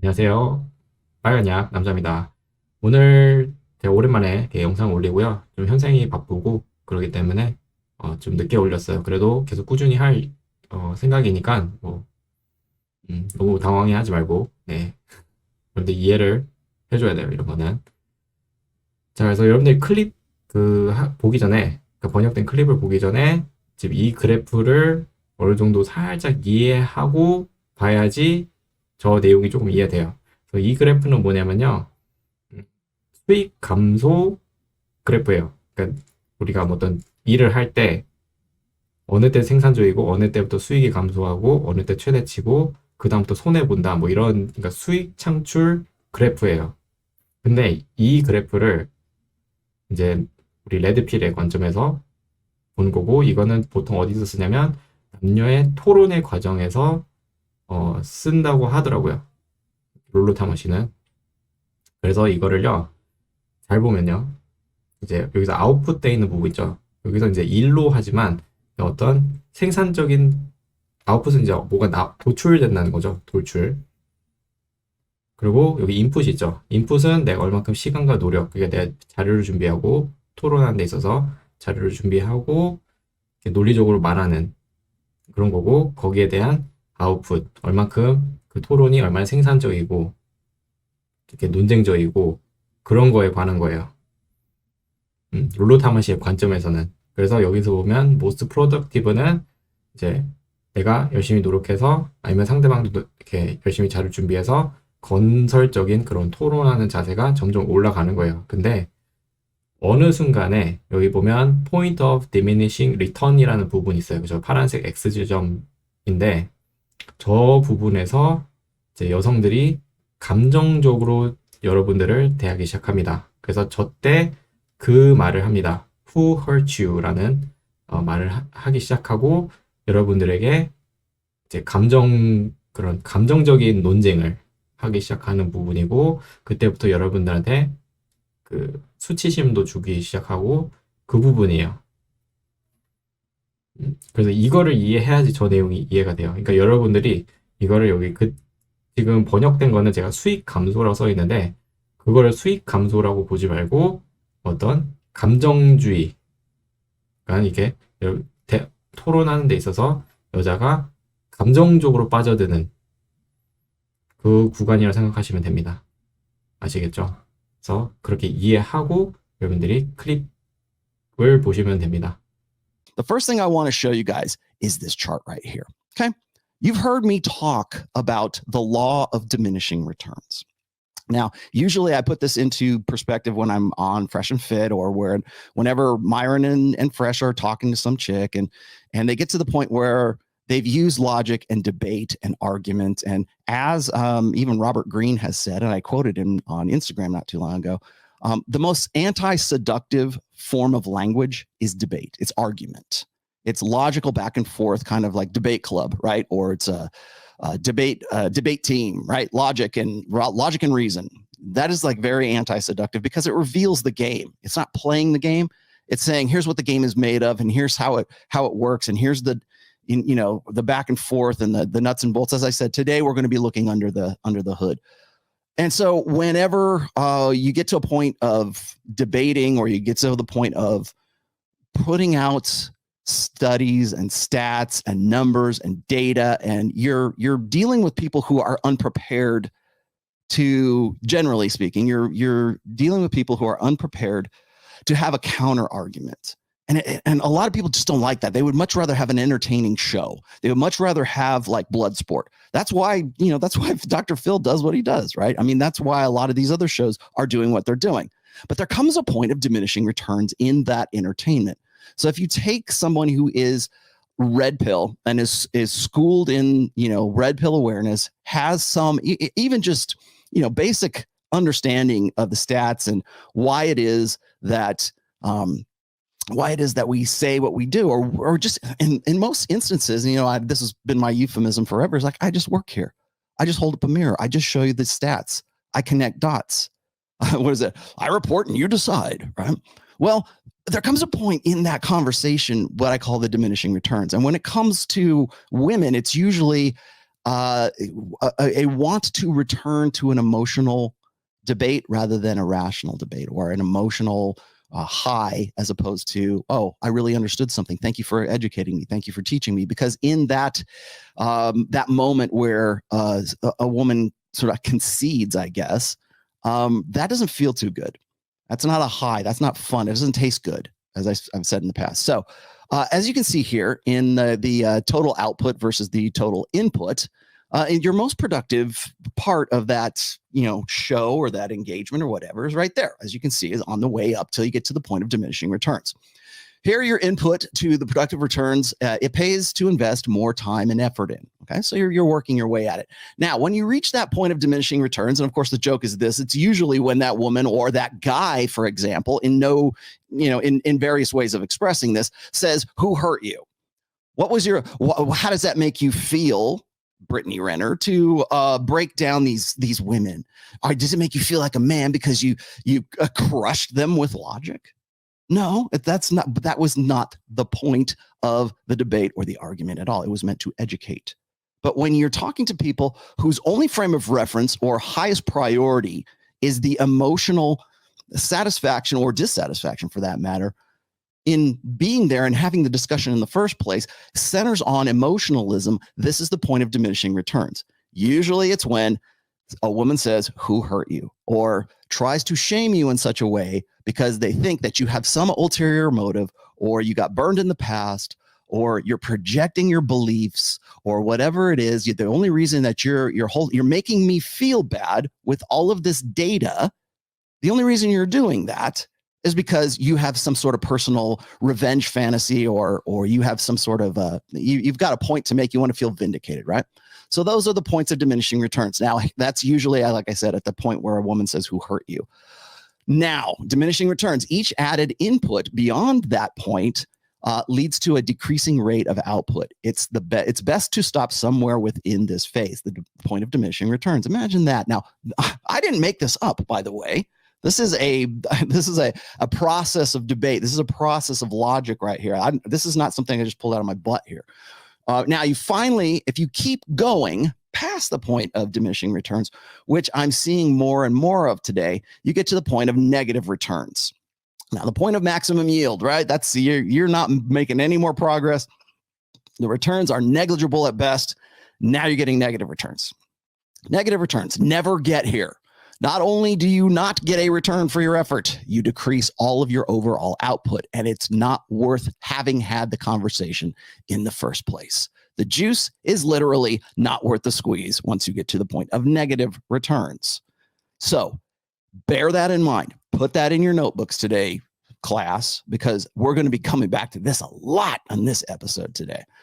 안녕하세요. 빨간약 남자입니다. 오늘 제가 오랜만에 이렇게 영상 올리고요. 좀 현생이 바쁘고 그러기 때문에 좀 늦게 올렸어요. 그래도 계속 꾸준히 할 생각이니까 뭐 너무 당황해하지 말고 네. 여러분들 이해를 해줘야 돼요. 이런 거는. 자, 그래서 여러분들 클립 보기 전에 번역된 클립을 보기 전에 지금 이 그래프를 어느 정도 살짝 이해하고 봐야지 저 내용이 조금 이해돼요. 그래서 이 그래프는 뭐냐면요. 수익 감소 그래프예요. 그러니까 우리가 뭐 어떤 일을 할 때 어느 때 생산적이고 어느 때부터 수익이 감소하고 어느 때 최대치고 그 다음부터 손해 본다 뭐 이런 그러니까 수익 창출 그래프예요. 근데 이 그래프를 이제 우리 레드필의 관점에서 본 거고 이거는 보통 어디서 쓰냐면 남녀의 토론의 과정에서 쓴다고 하더라고요. 롤로 타머시는. 그래서 이거를요 잘 보면요 이제 여기서 아웃풋 돼 있는 부분 있죠. 여기서 이제 일로 하지만 어떤 생산적인 아웃풋은 이제 뭐가 도출된다는 거죠. 도출. 그리고 여기 인풋이 있죠. 인풋은 내가 얼만큼 시간과 노력, 그러니까 내가 자료를 준비하고 토론하는 데 있어서 자료를 준비하고 논리적으로 말하는 그런 거고 거기에 대한 아웃풋, 얼만큼 그 토론이 얼마나 생산적이고 이렇게 논쟁적이고 그런 거에 관한 거예요. 룰루 타마시의 관점에서는. 그래서 여기서 보면 most productive는 이제 내가 열심히 노력해서 아니면 상대방도 이렇게 열심히 자료 준비해서 건설적인 그런 토론하는 자세가 점점 올라가는 거예요. 근데 어느 순간에 여기 보면 point of diminishing return이라는 부분이 있어요. 그죠? 파란색 X지점인데 저 부분에서 이제 여성들이 감정적으로 여러분들을 대하기 시작합니다. 그래서 저때 그 말을 합니다. Who hurt you?라는 말을 하기 시작하고 여러분들에게 이제 그런 감정적인 논쟁을 하기 시작하는 부분이고 그때부터 여러분들한테 그 수치심도 주기 시작하고 그 부분이에요. 그래서 이거를 이해해야지 저 내용이 이해가 돼요. 그러니까 여러분들이 이거를 여기 지금 번역된 거는 제가 수익 감소라고 써 있는데 그거를 수익 감소라고 보지 말고 어떤 감정주의, 그러니까 이게 토론하는 데 있어서 여자가 감정적으로 빠져드는 그 구간이라고 생각하시면 됩니다. 아시겠죠? 그래서 그렇게 이해하고 여러분들이 클립을 보시면 됩니다. The first thing I want to show you guys is this chart right here. Okay. You've heard me talk about the law of diminishing returns. Now, usually I put this into perspective when I'm on Fresh and Fit or whenever Myron and Fresh are talking to some chick and they get to the point where they've used logic and debate and argument. And as even Robert Greene has said, and I quoted him on Instagram not too long ago, the most anti-seductive form of language is debate. It's argument. It's logical back and forth, kind of like debate club, right? Or it's a debate team, right? Logic and reason. That is like very anti-seductive because it reveals the game. It's not playing the game. It's saying, here's what the game is made of, and here's how it works, and here's the back and forth and the nuts and bolts. As I said, today we're going to be looking under the hood. And so whenever you get to a point of debating or you get to the point of putting out studies and stats and numbers and data, and you're dealing with people who are unprepared to, generally speaking, you're dealing with people who are unprepared to have a counter argument. And a lot of people just don't like that. They would much rather have an entertaining show. They would much rather have like blood sport. That's why Dr. Phil does what he does, right? I mean, that's why a lot of these other shows are doing what they're doing. But there comes a point of diminishing returns in that entertainment. So if you take someone who is red pill and is schooled in, red pill awareness, has some even just, basic understanding of the stats and why it is that we say what we do, or just in most instances, this has been my euphemism forever. It's like, I just work here. I just hold up a mirror. I just show you the stats. I connect dots. What is it? I report and you decide, right? Well, there comes a point in that conversation, what I call the diminishing returns. And when it comes to women, it's usually a want to return to an emotional debate rather than a rational debate, or an emotional high, as opposed to, oh, I really understood something. Thank you for educating me. Thank you for teaching me. Because in that that moment where a woman sort of concedes, I guess, that doesn't feel too good. That's not a high. That's not fun. It doesn't taste good, as I've said in the past. So as you can see here in the total output versus the total input, your most productive part of that, show or that engagement or whatever is right there. As you can see, is on the way up till you get to the point of diminishing returns. Here, your input to the productive returns, it pays to invest more time and effort in. Okay, so you're working your way at it. Now, when you reach that point of diminishing returns, and of course the joke is this, it's usually when that woman or that guy, for example, in various ways of expressing this, says, "Who hurt you? What was your? How does that make you feel, Brittany Renner, to break down these women? Or does it make you feel like a man because you crushed them with logic?" No, that was not the point of the debate or the argument at all. It was meant to educate. But when you're talking to people whose only frame of reference or highest priority is the emotional satisfaction or dissatisfaction, for that matter, in being there and having the discussion in the first place, centers on emotionalism, this is the point of diminishing returns. Usually it's when a woman says, "Who hurt you?" or tries to shame you in such a way because they think that you have some ulterior motive, or you got burned in the past, or you're projecting your beliefs, or whatever it is. The only reason that you're making me feel bad with all of this data, the only reason you're doing that is because you have some sort of personal revenge fantasy, or you have some sort of you've got a point to make. You want to feel vindicated, right? So those are the points of diminishing returns. Now, that's usually, like I said, at the point where a woman says, "Who hurt you?" Now, diminishing returns, each added input beyond that point leads to a decreasing rate of output. It's best to stop somewhere within this phase, the point of diminishing returns. Imagine that. Now, I didn't make this up, by the way. This is a process of debate. This is a process of logic right here. This is not something I just pulled out of my butt here. Now, you finally, if you keep going past the point of diminishing returns, which I'm seeing more and more of today, you get to the point of negative returns. Now, the point of maximum yield, right? That's you're not making any more progress. The returns are negligible at best. Now you're getting negative returns. Negative returns never get here. Not only do you not get a return for your effort, you decrease all of your overall output, and it's not worth having had the conversation in the first place. The juice is literally not worth the squeeze once you get to the point of negative returns. So bear that in mind. Put that in your notebooks today, class, because we're going to be coming back to this a lot on this episode today.